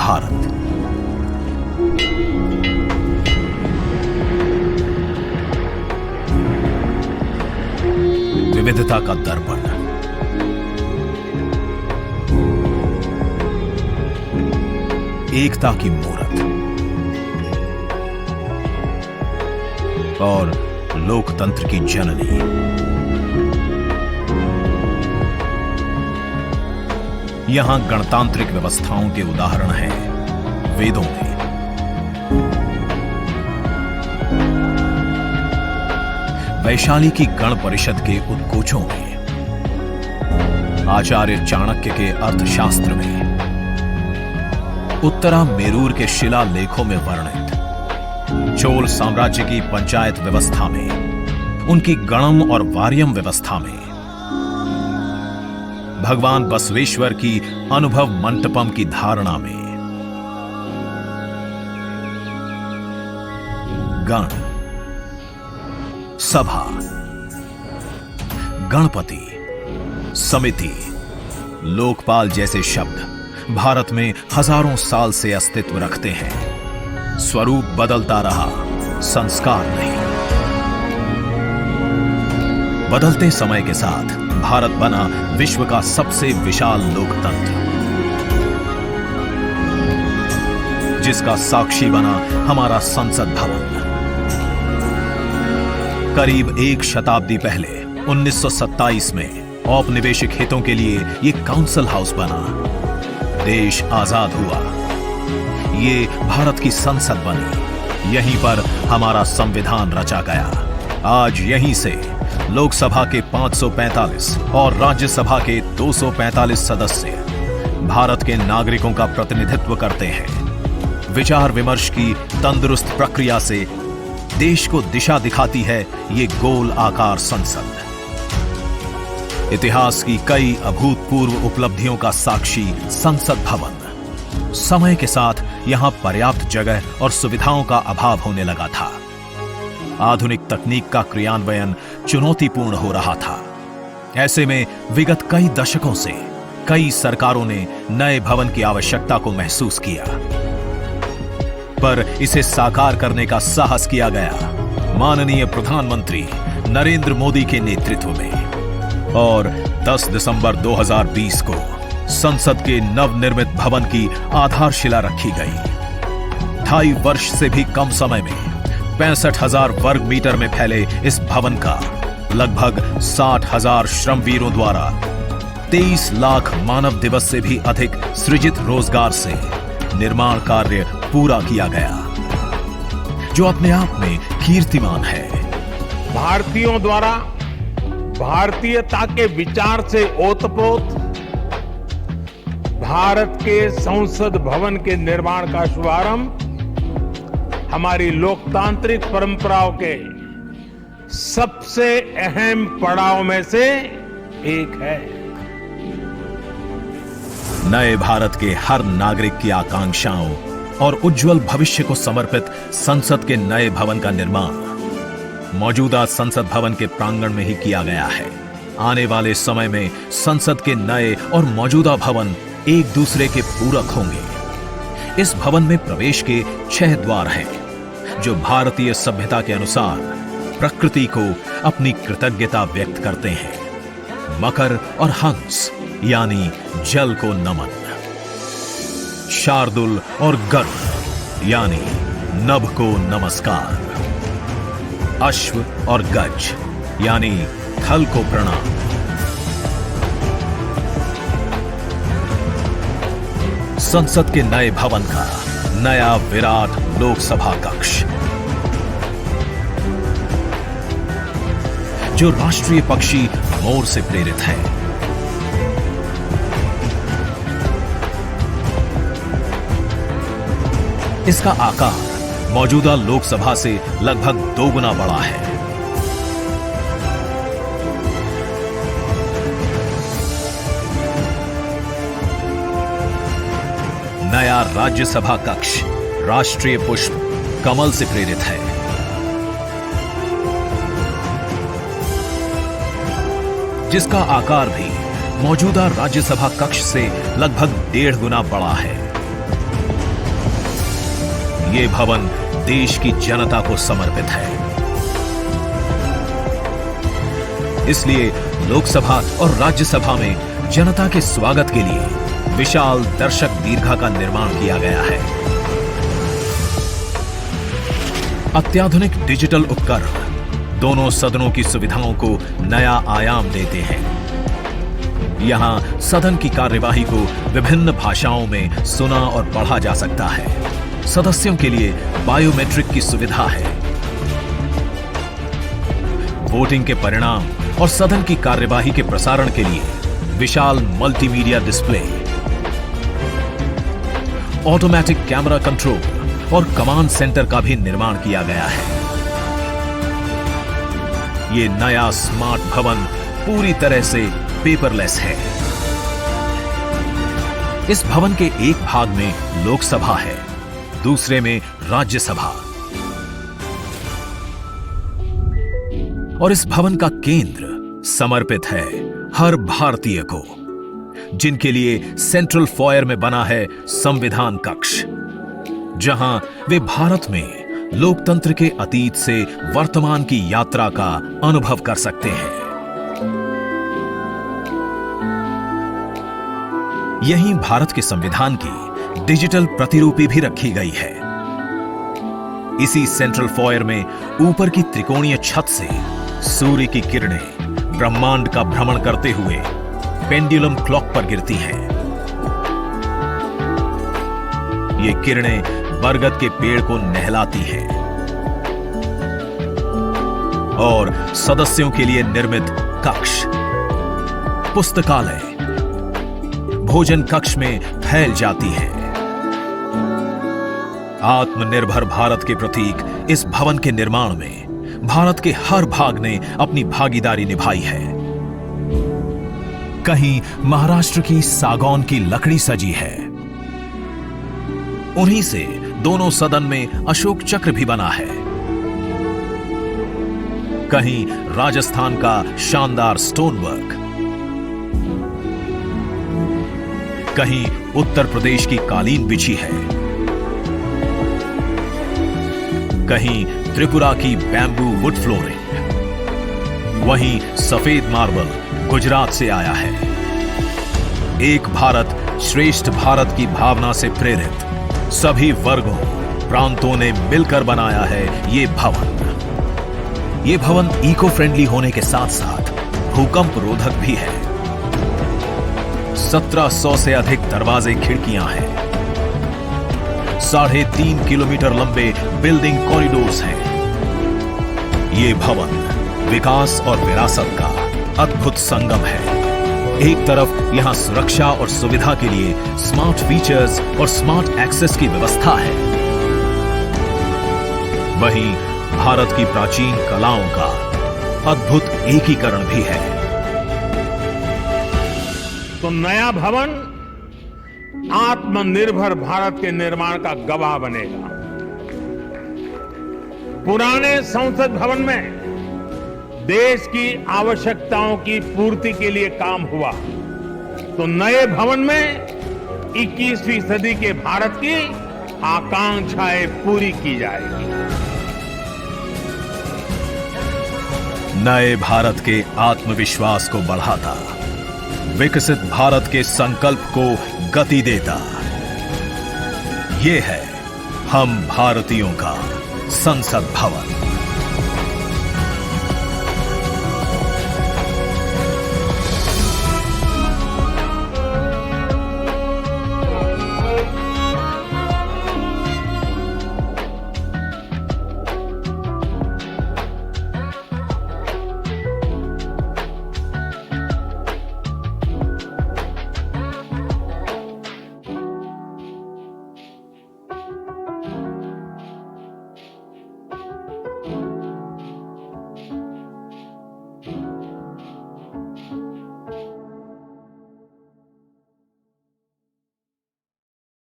भारत। विविधता का दर्पण, एकता की मूरत और लोकतंत्र की जननी। यहां गणतांत्रिक व्यवस्थाओं के उदाहरण हैं वेदों में, वैशाली की गण परिषद के उद्घोषों में, आचार्य चाणक्य के अर्थशास्त्र में, उत्तरा मेरूर के शिलालेखों में वर्णित चोल साम्राज्य की पंचायत व्यवस्था में, उनकी गणम और वार्यम व्यवस्था में, भगवान बसवेश्वर की अनुभव मंटपम की धारणा में। गण, सभा, गणपति, समिति, लोकपाल जैसे शब्द भारत में हजारों साल से अस्तित्व रखते हैं। स्वरूप बदलता रहा, संस्कार नहीं। बदलते समय के साथ भारत बना विश्व का सबसे विशाल लोकतंत्र, जिसका साक्षी बना हमारा संसद भवन। करीब एक शताब्दी पहले 1927 में औपनिवेशिक हितों के लिए यह काउंसिल हाउस बना। देश आजाद हुआ, ये भारत की संसद बनी। यहीं पर हमारा संविधान रचा गया। आज यहीं से लोकसभा के 545 और राज्यसभा के 245 सदस्य भारत के नागरिकों का प्रतिनिधित्व करते हैं। विचार विमर्श की तंदुरुस्त प्रक्रिया से देश को दिशा दिखाती है ये गोल आकार संसद। इतिहास की कई अभूतपूर्व उपलब्धियों का साक्षी संसद भवन। समय के साथ यहां पर्याप्त जगह और सुविधाओं का अभाव होने लगा था। आधुनिक तकनीक का क्रियान्वयन चुनौतीपूर्ण हो रहा था। ऐसे में विगत कई दशकों से कई सरकारों ने नए भवन की आवश्यकता को महसूस किया, पर इसे साकार करने का साहस किया गया माननीय प्रधानमंत्री नरेंद्र मोदी के नेतृत्व में। और 10 दिसंबर 2020 को संसद के नवनिर्मित भवन की आधारशिला रखी गई। 2.5 वर्ष से भी कम समय में 65,000 वर्ग मीटर में फैले इस भवन का लगभग 60,000 श्रमवीरों द्वारा 23 लाख मानव दिवस से भी अधिक सृजित रोजगार से निर्माण कार्य पूरा किया गया, जो अपने आप में कीर्तिमान है। भारतीयों द्वारा भारतीयता के विचार से ओतप्रोत भारत के संसद भवन के निर्माण का शुभारंभ हमारी लोकतांत्रिक परंपराओं के सबसे अहम पड़ाव में से एक है। नए भारत के हर नागरिक की आकांक्षाओं और उज्जवल भविष्य को समर्पित संसद के नए भवन का निर्माण मौजूदा संसद भवन के प्रांगण में ही किया गया है। आने वाले समय में संसद के नए और मौजूदा भवन एक दूसरे के पूरक होंगे। इस भवन में प्रवेश के 6 द्वार हैं, जो भारतीय सभ्यता के अनुसार प्रकृति को अपनी कृतज्ञता व्यक्त करते हैं। मकर और हंस यानी जल को नमन, शार्दुल और गरुड़ यानी नभ को नमस्कार, अश्व और गज यानी थल को प्रणाम। संसद के नए भवन का नया विराट लोकसभा कक्ष, जो राष्ट्रीय पक्षी मोर से प्रेरित है। इसका आकार मौजूदा लोकसभा से लगभग 2 गुना बड़ा है। नया राज्यसभा कक्ष राष्ट्रीय पुष्प कमल से प्रेरित है। जिसका आकार भी मौजूदा राज्यसभा कक्ष से लगभग 1.5 गुना बड़ा है। ये भवन देश की जनता को समर्पित है। इसलिए लोकसभा और राज्यसभा में जनता के स्वागत के लिए विशाल दर्शक दीर्घा का निर्माण किया गया है। अत्याधुनिक डिजिटल उपकरण दोनों सदनों की सुविधाओं को नया आयाम देते हैं। यहां सदन की कार्यवाही को विभिन्न भाषाओं में सुना और पढ़ा जा सकता है। सदस्यों के लिए बायोमेट्रिक की सुविधा है। वोटिंग के परिणाम और सदन की कार्यवाही के प्रसारण के लिए विशाल multimedia display, automatic camera control और कमांड सेंटर का भी निर्माण किया गया है। ये नया स्मार्ट भवन पूरी तरह से पेपरलेस है। इस भवन के एक भाग में लोकसभा है, दूसरे में राज्यसभा। और इस भवन का केंद्र समर्पित है हर भारतीय को, जिनके लिए सेंट्रल फॉयर में बना है संविधान कक्ष, जहां वे भारत में लोकतंत्र के अतीत से वर्तमान की यात्रा का अनुभव कर सकते हैं। यहीं भारत के संविधान की डिजिटल प्रतिरूपी भी रखी गई है। इसी सेंट्रल फॉयर में ऊपर की त्रिकोणीय छत से सूर्य की किरणें ब्रह्मांड का भ्रमण करते हुए पेंडुलम क्लॉक पर गिरती हैं। ये किरणें बरगद के पेड़ को नहलाती हैं और सदस्यों के लिए निर्मित कक्ष, पुस्तकालय, भोजन कक्ष में फैल जाती है। आत्मनिर्भर भारत के प्रतीक इस भवन के निर्माण में भारत के हर भाग ने अपनी भागीदारी निभाई है। कहीं महाराष्ट्र की सागौन की लकड़ी सजी है, उन्हीं से दोनों सदन में अशोक चक्र भी बना है। कहीं राजस्थान का शानदार स्टोन वर्क, कहीं उत्तर प्रदेश की कालीन बिछी है, कहीं त्रिपुरा की बैम्बू वुड फ्लोरिंग, वहीं सफेद मार्बल गुजरात से आया है। एक भारत श्रेष्ठ भारत की भावना से प्रेरित सभी वर्गों, प्रांतों ने मिलकर बनाया है ये भवन। ये भवन इको फ्रेंडली होने के साथ साथ भूकंप रोधक भी है। 1700 से अधिक दरवाजे, खिड़कियां हैं। 3.5 किलोमीटर लंबे बिल्डिंग कॉरिडोर्स हैं। ये भवन विकास और विरासत का अद्भुत संगम है। एक तरफ यहां सुरक्षा और सुविधा के लिए स्मार्ट फीचर्स और स्मार्ट एक्सेस की व्यवस्था है, वहीं भारत की प्राचीन कलाओं का अद्भुत एकीकरण भी है। तो नया भवन आत्मनिर्भर भारत के निर्माण का गवाह बनेगा। पुराने संसद भवन में देश की आवश्यकताओं की पूर्ति के लिए काम हुआ, तो नए भवन में 21वीं सदी के भारत की आकांक्षाएं पूरी की जाएगी। नए भारत के आत्मविश्वास को बढ़ाता, विकसित भारत के संकल्प को गति देता, ये है हम भारतीयों का संसद भवन।